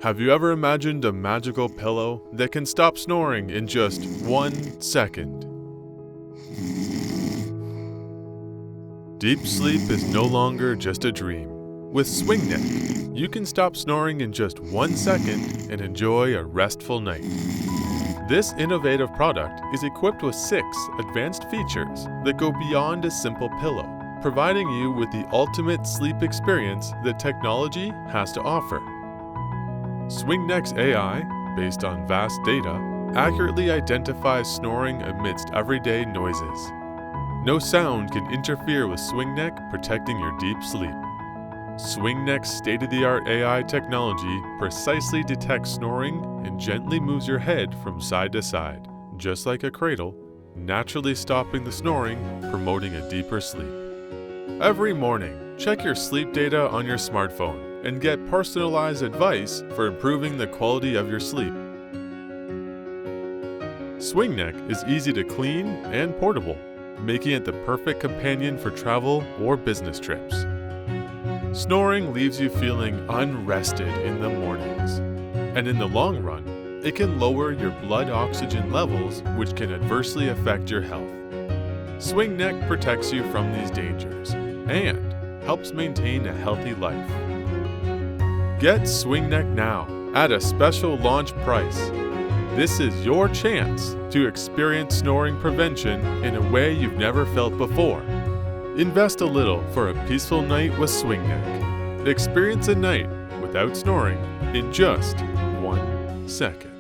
Have you ever imagined a magical pillow that can stop snoring in just 1 second? Deep sleep is no longer just a dream. With Swing Neck, you can stop snoring in just 1 second and enjoy a restful night. This innovative product is equipped with 6 advanced features that go beyond a simple pillow, providing you with the ultimate sleep experience that technology has to offer. Swing Neck's AI, based on vast data, accurately identifies snoring amidst everyday noises. No sound can interfere with Swing Neck, protecting your deep sleep. Swing Neck's state-of-the-art AI technology precisely detects snoring and gently moves your head from side to side, just like a cradle, naturally stopping the snoring, promoting a deeper sleep. Every morning, check your sleep data on your smartphone and get personalized advice for improving the quality of your sleep. Swing Neck is easy to clean and portable, making it the perfect companion for travel or business trips. Snoring leaves you feeling unrested in the mornings, and in the long run, it can lower your blood oxygen levels, which can adversely affect your health. Swing Neck protects you from these dangers and helps maintain a healthy life. Get Swing Neck now at a special launch price. This is your chance to experience snoring prevention in a way you've never felt before. Invest a little for a peaceful night with Swing Neck. Experience a night without snoring in just 1 second.